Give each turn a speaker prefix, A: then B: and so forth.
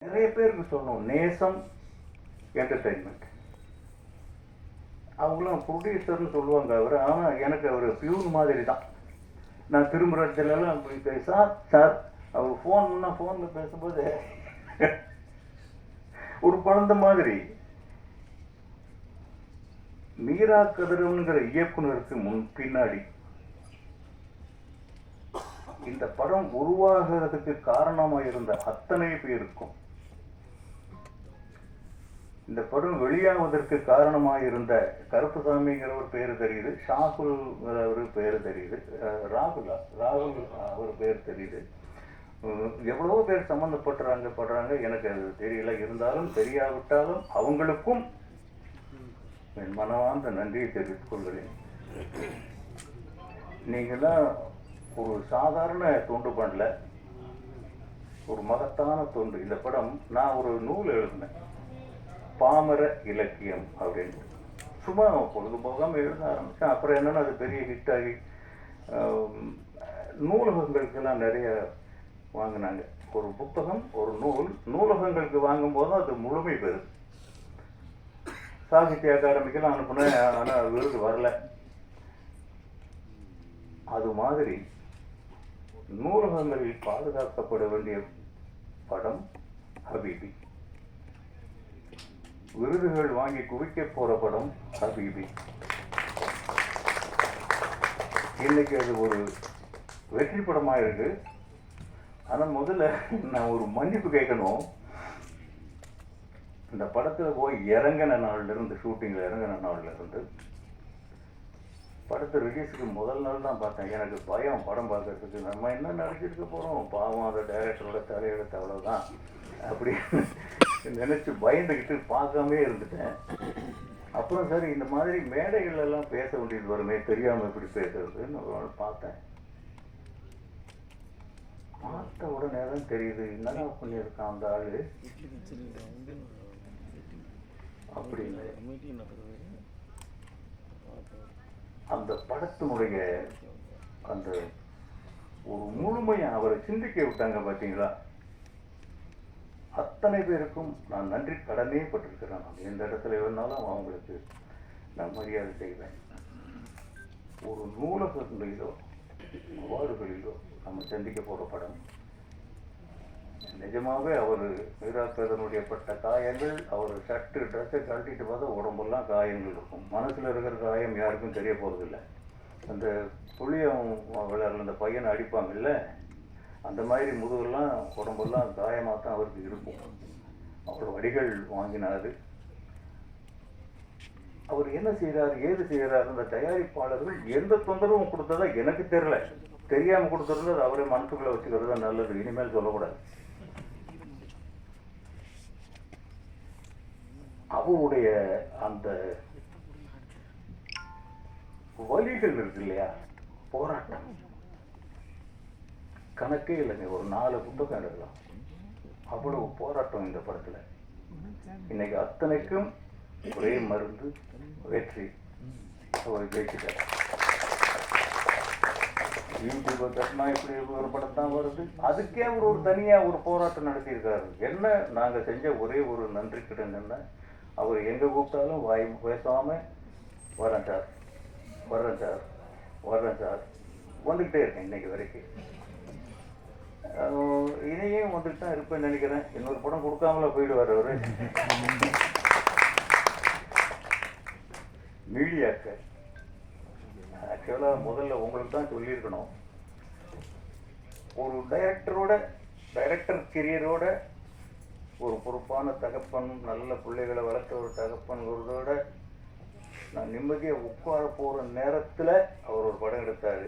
A: நிறைய பேருக்கு சொல்லணும் நேசம் என்டர்டைன்மெண்ட். அவங்களும் ப்ரொடியூசர்னு சொல்லுவாங்க அவர். ஆனால் எனக்கு அவர் பியூன் மாதிரி தான். நான் திரும்புகிற இடத்துலலாம் போய் சார் சார் அவர் ஃபோனில் பேசும்போது ஒரு குழந்தை மாதிரி. மீரா கதிரவன்கிற இயக்குனருக்கு பின்னாடி இந்த படம் உருவாகிறதுக்கு காரணமாக இருந்த அத்தனை பேருக்கும், இந்த படம் வெளியாவதற்கு காரணமாக இருந்த கருப்புசாமிங்கிற ஒரு பேர் தெரியுது, ஷாகுல் ஒரு பேர் தெரியுது, ராகுல் அவர் பேர் தெரியுது, எவ்வளவோ பேர் சம்மந்தப்படுறாங்க. எனக்கு அது தெரியல. இருந்தாலும் தெரியாவிட்டாலும் அவங்களுக்கும் என் மனமார்ந்த நன்றியை தெரிவித்துக் கொள்கிறேன். நீங்களாம் ஒரு சாதாரண தொண்டு பண்ணல, ஒரு மகத்தான தொண்டு. இந்த படம் நான் ஒரு நூல் எழுதினேன், பாமர இலக்கியம் அப்படின்னு. சும்மா பொழுதுபோகாமல் எழுத ஆரம்பித்தேன். அப்புறம் என்னென்னா அது பெரிய ஹிட் ஆகி நூலகங்களுக்கெல்லாம் நிறைய வாங்கினாங்க. ஒரு புத்தகம், ஒரு நூலகங்களுக்கு வாங்கும்போது அது முழுமை பெறும். சாகித்ய அகாடமிக்கெல்லாம் அனுப்புனேன், ஆனால் விருது வரல. அது மாதிரி நூலகங்களில் பாதுகாக்கப்பட வேண்டிய படம் ஹபீபி. விருதுகள் வாங்கி குவிக்க போற படம் ஹபீபி. இன்னைக்கு அது ஒரு வெற்றி படமா இருக்கு. ஆனா முதல்ல நான் ஒரு மன்னிப்பு கேட்கணும். இந்த படத்துல போய் இறங்கின நாள்ல இருந்து, ஷூட்டிங்ல இறங்கின நாள்ல இருந்து படத்தை ரிலீஸுக்கு முதல் நாள் தான் பார்த்தேன். எனக்கு பயம் படம் பார்க்கறதுக்கு. நம்ம என்ன நடிச்சிருக்க போறோம், பாவம் அந்த டைரக்டரோட தலையெழுத்து அவ்வளவுதான் அப்படின்னு நினைச்சு பயந்துக்கிட்டு பார்க்காமே இருந்துட்டேன். அப்புறம் சரி இந்த மாதிரி மேடைகள் எல்லாம் பேச வேண்டியது வருமே, தெரியாம எப்படி பேசுறதுன்னு ஒரு நாள் பார்த்தேன். பார்த்த உடனே தான் தெரியுது என்னடா பண்ணியிருக்கான் அந்த ஆளு அப்படின்னு. அந்த படத்தினுடைய அந்த ஒரு முழுமையை அவரை சிந்திக்க விட்டாங்க பார்த்தீங்களா. அத்தனை பேருக்கும் நான் நன்றி கடனே பட்டிருக்கிறேன். நான் எந்த இடத்துல வேணாலும் அவங்களுக்கு நான் மரியாதை செய்வேன். ஒரு நூலகங்களிலோ அவார்டுகளிலோ நம்ம சந்திக்க போகிற படம் நிஜமாவே அவர் மீராக்கதனுடைய பட்ட காயங்கள், அவர் ஷர்ட்டு ட்ரெஸ்ஸை கழட்டிட்டு பார்த்தா உடம்பெல்லாம் காயங்கள் இருக்கும். மனசில் இருக்கிற காயம் யாருக்கும் தெரிய போகிறதில்லை. அந்த புளியம் விளையாடல அந்த பையனை அடிப்பாங்கல்ல, அந்த மாதிரி முதுகெல்லாம் உடம்பெல்லாம் காயமாக தான் அவருக்கு இருக்கும். அவர் வடிகள் வாங்கினார். அவர் என்ன செய்கிறார், ஏது செய்கிறார், அந்த தயாரிப்பாளர்கள் எந்த தொந்தரவும் கொடுத்ததா எனக்கு தெரியல. தெரியாமல் கொடுத்துருந்தது அது அவரே மனசுக்குள்ளே வச்சுக்கிறது தான் நல்லது. இனிமேல் சொல்லக்கூடாது. அவருடைய அந்த வழிகள் இருக்கு இல்லையா, போராட்டம் கணக்கே இல்லைங்க. ஒரு 4 புத்தகம் எழுதலாம், அவ்வளவு போராட்டம் இந்த படத்துல. இன்னைக்கு அத்தனைக்கும் ஒரே மருந்து, வெற்றி. அவர் ஜெயிச்சிட்டார். யூடியூபை கட்டினா இப்படி ஒரு படம் தான் வருது. அதுக்கே அவர் ஒரு தனியா ஒரு போராட்டம் நடத்தியிருக்காரு. என்ன நாங்க செஞ்ச ஒரே ஒரு நன்றி கடன் என்ன, அவர் எங்க கூப்பிட்டாலும் வாய் பேசாம வரேன் சார் வந்துக்கிட்டே இருக்கேன் இன்னைக்கு வரைக்கும். இதையும் வந்துட்டு தான் இருப்பேன்னு நினைக்கிறேன். இன்னொரு படம் கொடுக்காமல போயிடுவார் அவரு. மீடியாக்கள் ஆக்சுவலா முதல்ல உங்களுக்கு தான் சொல்லியிருக்கணும். ஒரு டைரக்டர் கெரியரோட ஒரு பொறுப்பான தகப்பன், நல்ல பிள்ளைகளை வளர்த்த ஒரு தகப்பன்கிறதோட நான் நிம்மதியாக உட்கார போகிற நேரத்தில் அவர் ஒரு படம் எடுத்தார்.